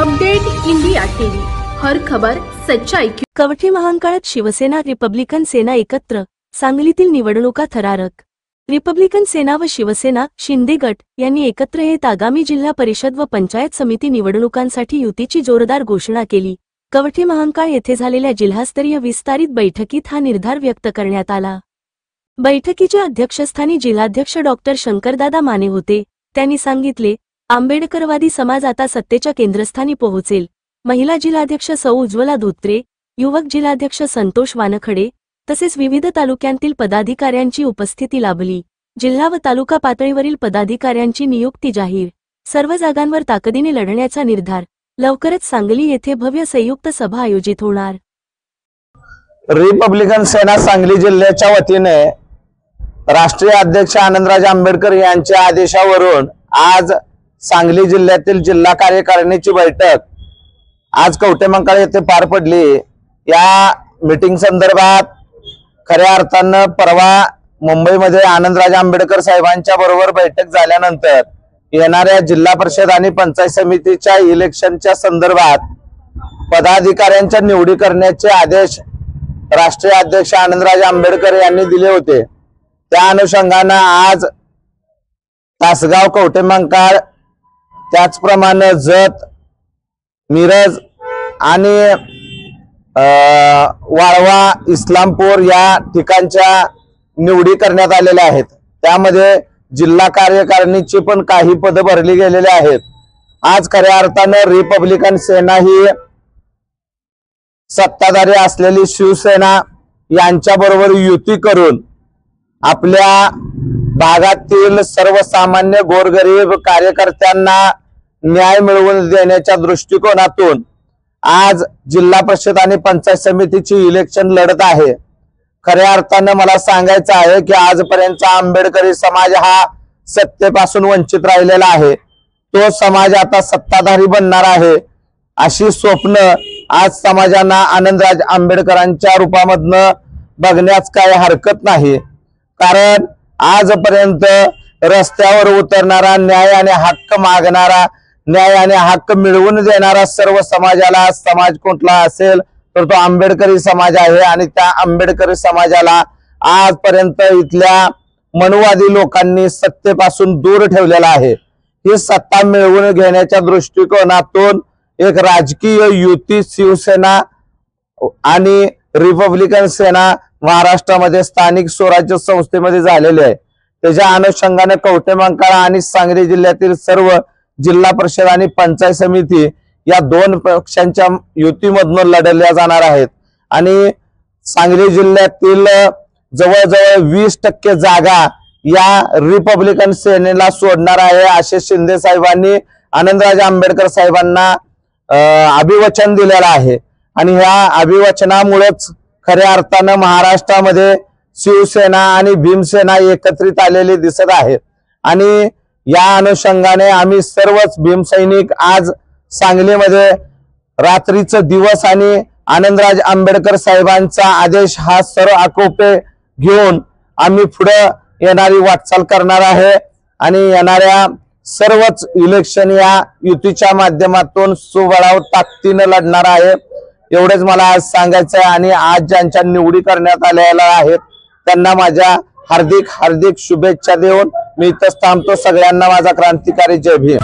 Update India TV, हर खबर सच्चाई की। कवठे महांकाळात शिवसेना रिपब्लिकन सेना एकत्र, सांगलीतील निवडणुका थरारक। रिपब्लिकन सेना व शिवसेना शिंदे गट यांनी एकत्र येत आगामी जिल्हा परिषद व पंचायत समिती निवडणुकांसाठी युतीची जोरदार घोषणा केली। कवठे महांकाळ येथे झालेल्या जिल्हास्तरीय विस्तारित बैठकीत हा निर्धार व्यक्त करण्यात आला। बैठकीच्या अध्यक्षस्थानी जिल्हाध्यक्ष डॉक्टर शंकरदादा माने होते। त्यांनी सांगितले, आंबेडकरवादी समाज आता सत्तेच्या केंद्रस्थानी पोहोचेल। महिला जिल्हाध्यक्ष सौ उज्ज्वला धोत्रे, युवक जिल्हाध्यक्ष संतोष वानखडे तसेच विविध तालुक्यांतील पदाधिकाऱ्यांची उपस्थिती लाभली। जिल्हा व तालुका पातळीवरील पदाधिकाऱ्यांची नियुक्ती जाहीर। सर्व जागांवर ताकदीने लढण्याचा निर्धार। लवकरच सांगली येथे भव्य संयुक्त सभा आयोजित होणार। रिपब्लिकन सेना सांगली जिल्ह्याच्या वतीने राष्ट्रीय अध्यक्ष आनंदराज आंबेडकर यांच्या आदेशावरून आज सांगली जिल्ह्यातील जिल्हा कार्यकारिणीची बैठक आज कवठे महांकाळ येथे पार पडली। या मीटिंग संदर्भात खऱ्या अर्थानं परवा मुंबईमध्ये आनंदराज आंबेडकर साहेबांच्या बरोबर बैठक झाल्यानंतर येणाऱ्या जिल्हा परिषद आणि पंचायत समितीच्या इलेक्शनच्या संदर्भात पदाधिकाऱ्यांच्या निवडी करण्याचे आदेश राष्ट्रीय अध्यक्ष आनंदराज आंबेडकर यांनी दिले होते। त्या अनुषंगाने आज तासगाव, कवठे महांकाळ, त्याचप्रमाणे जत, मिरज आणि वाळवा, इस्लामपूर या ठिकाणच्या निवडी करण्यात आलेल्या आहेत। त्यामध्ये जिल्हा कार्यकारिणीची पण काही पद भरली गेलेली आहेत। आज खऱ्या अर्थानं रिपब्लिकन सेना ही सत्ताधारी असलेली शिवसेना यांच्याबरोबर युती करून आपल्या भागातील सर्वसामान्य गोरगरीब कार्यकर्त्यांना न्याय मिळवून देण्याच्या दृष्टिकोनातून आज जिल्हा परिषद आणि पंचायत समितीची इलेक्शन लढत आहे। खऱ्या अर्थानं मला सांगायचं आहे की आजपर्यंत आंबेडकरी समाज हा सत्तेपासून वंचित राहिलेला आहे। तो समाज आता सत्ताधारी बनणार आहे अशी स्वप्न आज समाजांना आनंदराज आंबेडकरांच्या रूपामधनं बघण्यास काही हरकत नाही। कारण आजपर्यंत रस्त्यावर उतरणारा, न्याय आणि हक्क मागणारा, न्याय आणि हक्क मिळवून देणारा सर्व समाजाला समाज कुठला असेल तर तो आंबेडकरी समाज आहे। आणि त्या आंबेडकरी समाजाला आजपर्यंत इथल्या मनुवादी लोकांनी सत्तेपासून दूर ठेवलेला आहे। ही सत्ता मिळवून घेण्याच्या दृष्टिकोनातून एक राजकीय युती शिवसेना आणि रिपब्लिकन सेना महाराष्ट्रामध्ये स्थानिक स्वराज्य संस्थेमध्ये झालेली आहे। त्याच्या अनुषंगाने कवठे महांकाळ आणि सांगली जिल्ह्यातील सर्व जिल्हा परिषद आणि पंचायत समिती या दोन पक्षांच्या युतीमधून लढल्या जाणार आहेत। आणि सांगली जिल्ह्यातील जवळजवळ 20% जागा या रिपब्लिकन सेनेला सोडणार आहे असे शिंदे साहेबांनी आनंदराज आंबेडकर साहेबांना अभिवचन दिलेलं आहे। आणि ह्या अभिवचनामुळेच खऱ्या अर्थानं महाराष्ट्रामध्ये शिवसेना आणि भीमसेना एकत्रित आलेली दिसत आहेत। आणि या अनुषंगाने आम्ही सर्वच भीमसैनिक आज सांगलीमध्ये रात्रीचा दिवस आणि आनंदराज आंबेडकर साहेबांचा आदेश हा सर्व आकोपे घेऊन आम्ही पुढे येणारी वाटचाल करणार आहे। आणि येणाऱ्या सर्वच इलेक्शन या युतीच्या माध्यमातून सुबळाव ताकदीने लढणार आहे एवढेच मला आज सांगायचं आहे। आणि आज ज्यांच्या निवडी करण्यात आलेल्या आहेत त्यांना माझ्या हार्दिक शुभेच्छा देऊन मी इथंच थांबतो। सगळ्यांना माझा क्रांतिकारी जय भीम।